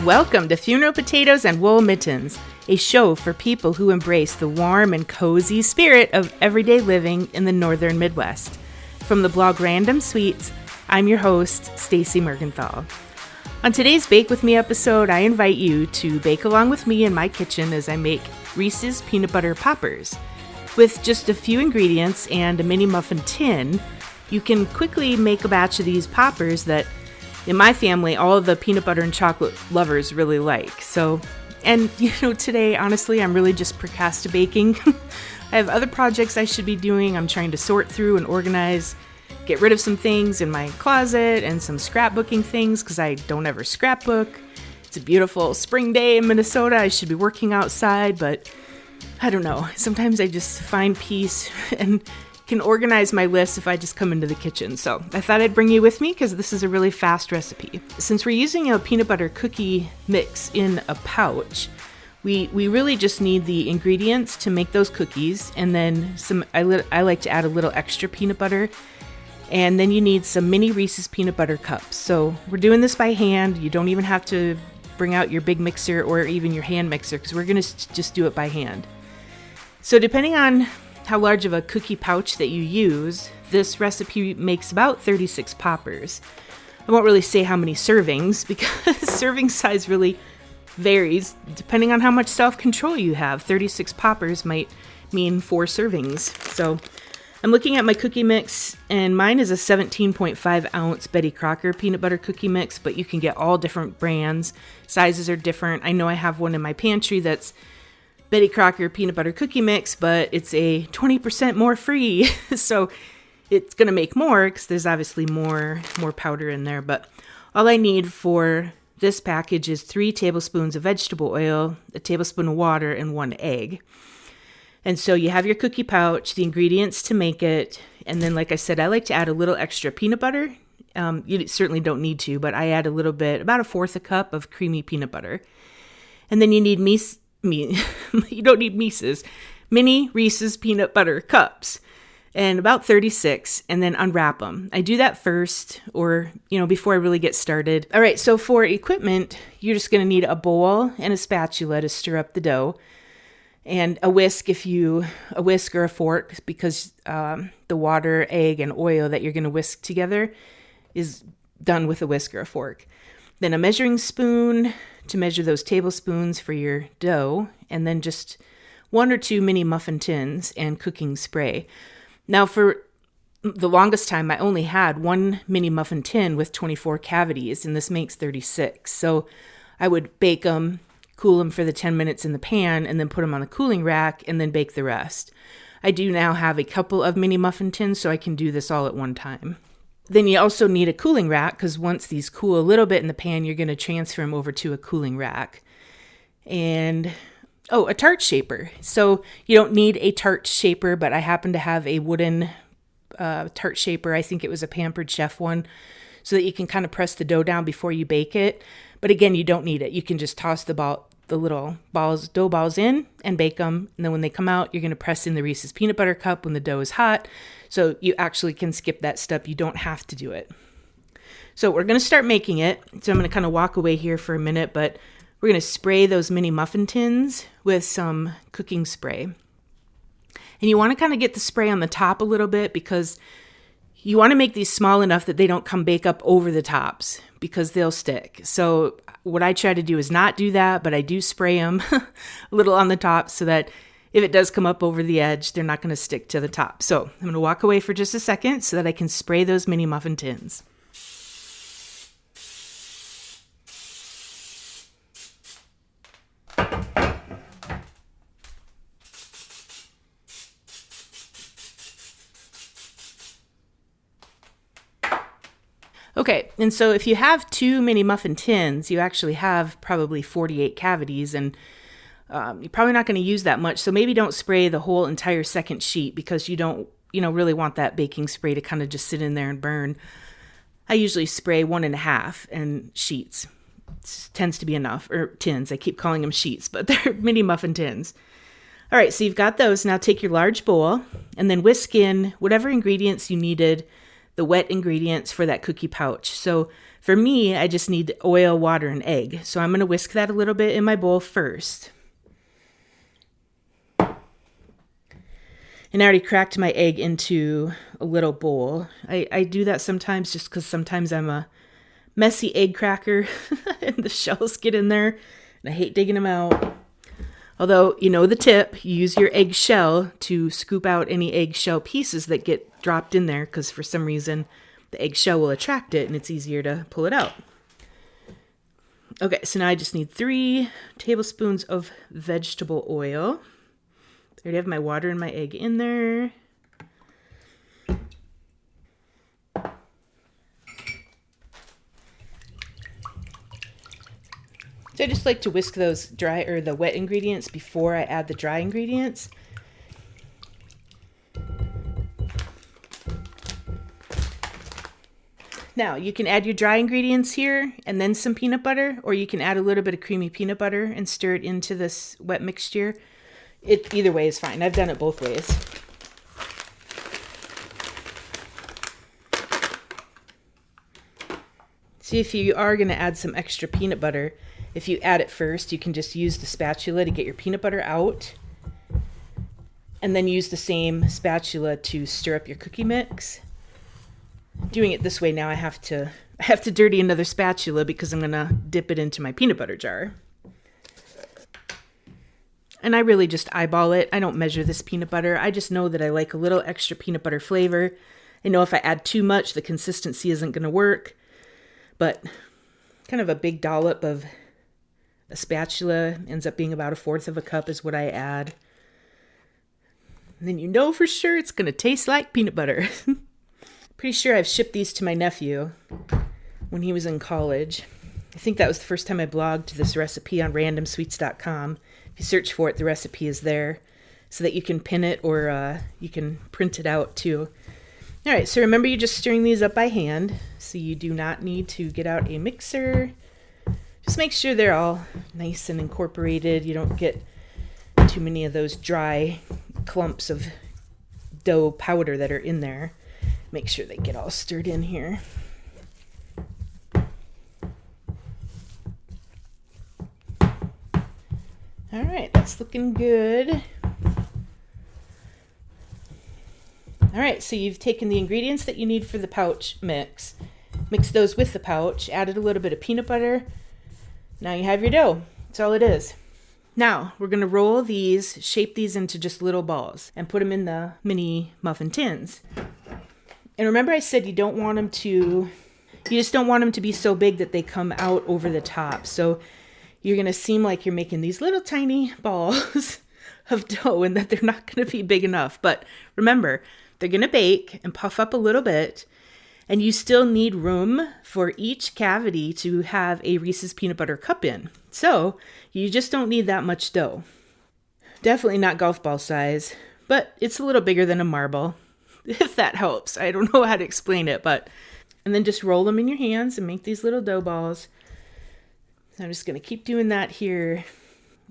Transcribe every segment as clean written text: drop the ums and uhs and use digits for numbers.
Welcome to Funeral Potatoes and Wool Mittens, a show for people who embrace the warm and cozy spirit of everyday living in the northern Midwest. From the blog Random Sweets, I'm your host, Stacy Mergenthal. On today's Bake With Me episode, I invite you to bake along with me in my kitchen as I make Reese's peanut butter poppers. With just a few ingredients and a mini muffin tin, you can quickly make a batch of these poppers that in my family, all of the peanut butter and chocolate lovers really like. Today, honestly, I'm really just procrastinating. I have other projects I should be doing. I'm trying to sort through and organize, get rid of some things in my closet and some scrapbooking things because I don't ever scrapbook. It's a beautiful spring day in Minnesota. I should be working outside, but I don't know. Sometimes I just find peace and can organize my list if I just come into the kitchen. So I thought I'd bring you with me because this is a really fast recipe. Since we're using a peanut butter cookie mix in a pouch, we really just need the ingredients to make those cookies, and then I like to add a little extra peanut butter, and then you need some mini Reese's peanut butter cups. So we're doing this by hand. You don't even have to bring out your big mixer or even your hand mixer because we're going to just do it by hand. So depending on how large of a cookie pouch that you use, this recipe makes about 36 poppers. I won't really say how many servings because serving size really varies depending on how much self-control you have. 36 poppers might mean 4 servings. So I'm looking at my cookie mix, and mine is a 17.5 ounce Betty Crocker peanut butter cookie mix, but you can get all different brands. Sizes are different. I know I have one in my pantry that's Betty Crocker peanut butter cookie mix, but it's a 20% more free. So it's going to make more because there's obviously more powder in there. But all I need for this package is 3 tablespoons of vegetable oil, a tablespoon of water, and 1 egg. And so you have your cookie pouch, the ingredients to make it. And then, like I said, I like to add a little extra peanut butter. You certainly don't need to, but I add a little bit, about 1/4 cup of creamy peanut butter. And then you need you don't need mini Reese's peanut butter cups, and about 36, and then unwrap them. I do that first, or before I really get started. All right, so for equipment, you're just going to need a bowl and a spatula to stir up the dough, and a whisk or a fork, because the water, egg, and oil that you're going to whisk together is done with a whisk or a fork. Then a measuring spoon to measure those tablespoons for your dough, and then just 1 or 2 mini muffin tins and cooking spray. Now, for the longest time, I only had 1 mini muffin tin with 24 cavities, and this makes 36. So I would bake them, cool them for the 10 minutes in the pan, and then put them on the cooling rack, and then bake the rest. I do now have a couple of mini muffin tins, so I can do this all at one time. Then you also need a cooling rack, because once these cool a little bit in the pan, you're going to transfer them over to a cooling rack. And, a tart shaper. So you don't need a tart shaper, but I happen to have a wooden tart shaper. I think it was a Pampered Chef one, so that you can kind of press the dough down before you bake it. But again, you don't need it. You can just toss the little dough balls in and bake them. And then when they come out, you're going to press in the Reese's peanut butter cup when the dough is hot. So you actually can skip that step. You don't have to do it. So we're going to start making it. So I'm going to kind of walk away here for a minute, but we're going to spray those mini muffin tins with some cooking spray. And you want to kind of get the spray on the top a little bit because you want to make these small enough that they don't come bake up over the tops because they'll stick. So what I try to do is not do that, but I do spray them a little on the top so that if it does come up over the edge, they're not going to stick to the top. So I'm going to walk away for just a second so that I can spray those mini muffin tins. Okay, and so if you have 2 mini muffin tins, you actually have probably 48 cavities, and you're probably not going to use that much. So maybe don't spray the whole entire second sheet because you don't, really want that baking spray to kind of just sit in there and burn. I usually spray 1.5 and sheets. It tends to be enough, or tins. I keep calling them sheets, but they're mini muffin tins. All right, so you've got those. Now take your large bowl and then whisk in whatever ingredients you needed, the wet ingredients for that cookie pouch. So For me, I just need oil, water, and egg. So I'm going to whisk that a little bit in my bowl first. And I already cracked my egg into a little bowl. I do that sometimes just because sometimes I'm a messy egg cracker and the shells get in there and I hate digging them out. Although, you know the tip, you use your egg shell to scoop out any egg shell pieces that get dropped in there because for some reason the egg shell will attract it and it's easier to pull it out. Okay, so now I just need 3 tablespoons of vegetable oil. I already have my water and my egg in there. So I just like to whisk those the wet ingredients before I add the dry ingredients. Now, you can add your dry ingredients here and then some peanut butter, or you can add a little bit of creamy peanut butter and stir it into this wet mixture. Either way is fine. I've done it both ways. See, if you are going to add some extra peanut butter, if you add it first, you can just use the spatula to get your peanut butter out, and then use the same spatula to stir up your cookie mix. Doing it this way now, I have to dirty another spatula because I'm going to dip it into my peanut butter jar. And I really just eyeball it. I don't measure this peanut butter. I just know that I like a little extra peanut butter flavor. I know if I add too much, the consistency isn't going to work. But kind of a big dollop of a spatula ends up being about 1/4 of a cup is what I add. And then you know for sure it's going to taste like peanut butter. Pretty sure I've shipped these to my nephew when he was in college. I think that was the first time I blogged this recipe on randomsweets.com. If you search for it, the recipe is there so that you can pin it or you can print it out too. All right, so remember you're just stirring these up by hand. So you do not need to get out a mixer. Just make sure they're all nice and incorporated. You don't get too many of those dry clumps of dough powder that are in there. Make sure they get all stirred in here. All right, that's looking good. All right, so you've taken the ingredients that you need for the pouch mix, mixed those with the pouch, added a little bit of peanut butter. Now you have your dough. That's all it is. Now we're going to shape these into just little balls and put them in the mini muffin tins. And remember I said you just don't want them to be so big that they come out over the top. So you're going to seem like you're making these little tiny balls of dough and that they're not going to be big enough. But remember, they're going to bake and puff up a little bit. And you still need room for each cavity to have a Reese's peanut butter cup in. So you just don't need that much dough. Definitely not golf ball size, but it's a little bigger than a marble, if that helps. I don't know how to explain it, and then just roll them in your hands and make these little dough balls. So I'm just going to keep doing that here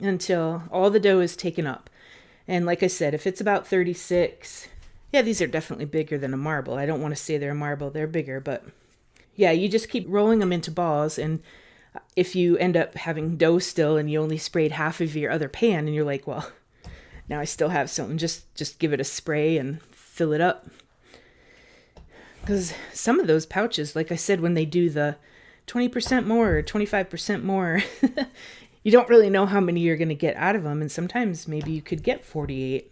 until all the dough is taken up. And like I said, if it's about 36, yeah, these are definitely bigger than a marble. I don't want to say they're a marble, they're bigger, but yeah, you just keep rolling them into balls. And if you end up having dough still and you only sprayed half of your other pan and you're like, well, now I still have some, just give it a spray and fill it up. Because some of those pouches, like I said, when they do the 20% more or 25% more, you don't really know how many you're going to get out of them. And sometimes maybe you could get 48.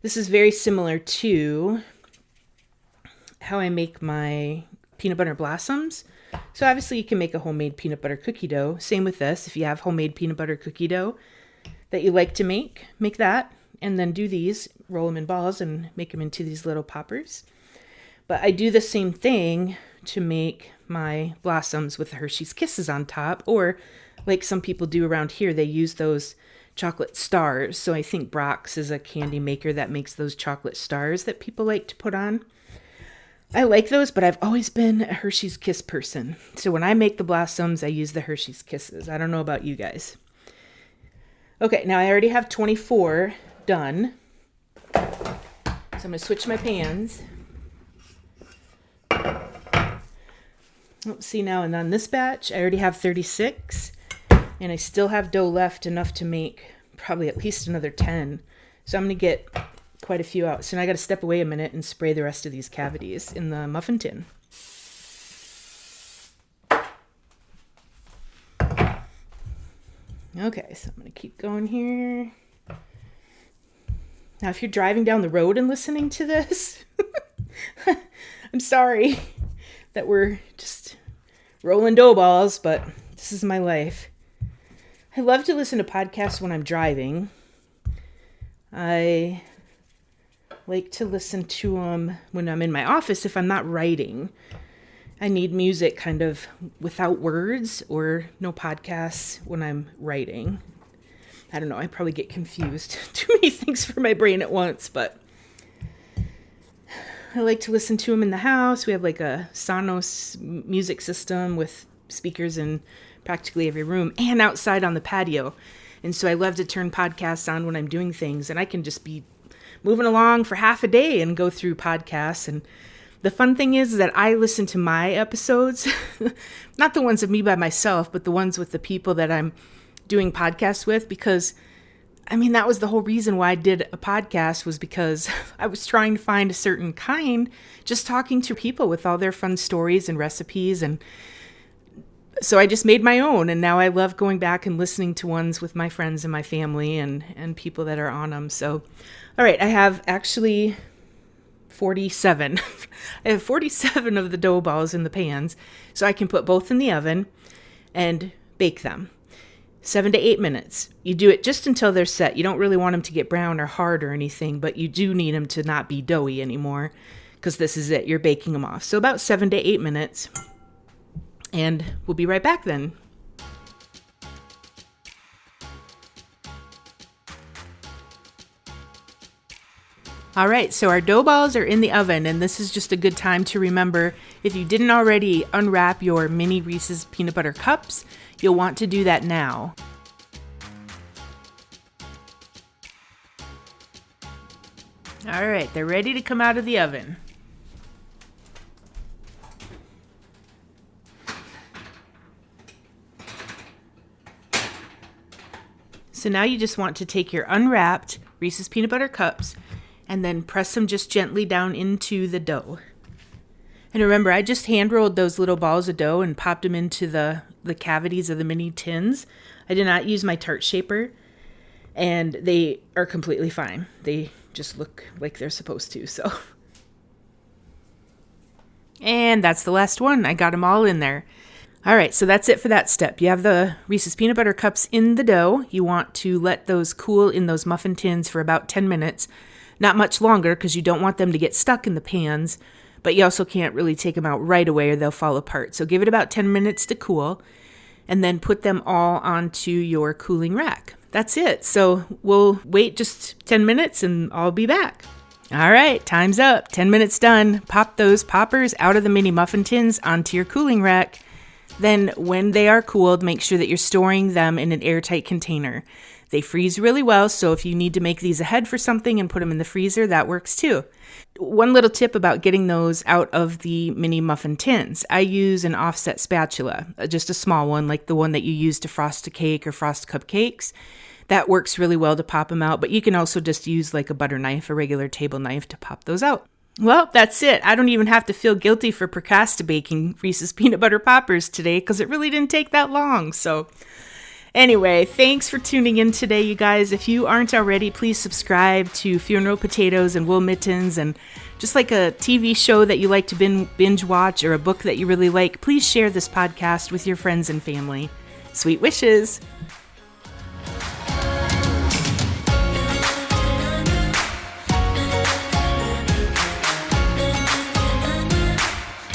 This is very similar to how I make my peanut butter blossoms. So obviously you can make a homemade peanut butter cookie dough. Same with this. If you have homemade peanut butter cookie dough that you like to make that. And then do these, roll them in balls and make them into these little poppers. But I do the same thing to make my blossoms with the Hershey's Kisses on top. Or like some people do around here, they use those chocolate stars. So I think Brock's is a candy maker that makes those chocolate stars that people like to put on. I like those, but I've always been a Hershey's Kiss person. So when I make the blossoms, I use the Hershey's Kisses. I don't know about you guys. Okay, now I already have 24 done. So I'm going to switch my pans. Let's see now, and on this batch, I already have 36, and I still have dough left enough to make probably at least another 10. So I'm going to get quite a few out. So now I got to step away a minute and spray the rest of these cavities in the muffin tin. Okay, so I'm going to keep going here. Now, if you're driving down the road and listening to this, I'm sorry that we're just rolling dough balls, but this is my life. I love to listen to podcasts when I'm driving. I like to listen to them when I'm in my office if I'm not writing. I need music kind of without words or no podcasts when I'm writing. I don't know, I probably get confused. Too many things for my brain at once, but I like to listen to them in the house. We have like a Sonos music system with speakers in practically every room and outside on the patio. And so I love to turn podcasts on when I'm doing things, and I can just be moving along for half a day and go through podcasts. And the fun thing is that I listen to my episodes, not the ones of me by myself, but the ones with the people that I'm doing podcasts with, because I mean, that was the whole reason why I did a podcast, was because I was trying to find a certain kind, just talking to people with all their fun stories and recipes. And so I just made my own. And now I love going back and listening to ones with my friends and my family and people that are on them. So, all right, I have actually 47. I have 47 of the dough balls in the pans. So I can put both in the oven and bake them. 7 to 8 minutes. You do it just until they're set. You don't really want them to get brown or hard or anything, but you do need them to not be doughy anymore, because this is it. You're baking them off. So about 7 to 8 minutes, and we'll be right back then. All right, so our dough balls are in the oven, and this is just a good time to remember, if you didn't already unwrap your mini Reese's peanut butter cups, you'll want to do that now. All right, they're ready to come out of the oven. So now you just want to take your unwrapped Reese's peanut butter cups and then press them just gently down into the dough. And remember, I just hand rolled those little balls of dough and popped them into the cavities of the mini tins. I did not use my tart shaper, and they are completely fine. They just look like they're supposed to, so. And that's the last one. I got them all in there. All right, so that's it for that step. You have the Reese's peanut butter cups in the dough. You want to let those cool in those muffin tins for about 10 minutes. Not much longer, because you don't want them to get stuck in the pans, but you also can't really take them out right away or they'll fall apart. So give it about 10 minutes to cool, and then put them all onto your cooling rack. That's it. So we'll wait just 10 minutes and I'll be back. All right, time's up. 10 minutes done. Pop those poppers out of the mini muffin tins onto your cooling rack. Then when they are cooled, make sure that you're storing them in an airtight container. They freeze really well, so if you need to make these ahead for something and put them in the freezer, that works too. One little tip about getting those out of the mini muffin tins. I use an offset spatula, just a small one, like the one that you use to frost a cake or frost cupcakes. That works really well to pop them out, but you can also just use like a butter knife, a regular table knife, to pop those out. Well, that's it. I don't even have to feel guilty for procrastinating Reese's peanut butter poppers today, because it really didn't take that long. So anyway, thanks for tuning in today, you guys. If you aren't already, please subscribe to Funeral Potatoes and Wool Mittens, and just like a TV show that you like to binge watch or a book that you really like, please share this podcast with your friends and family. Sweet wishes!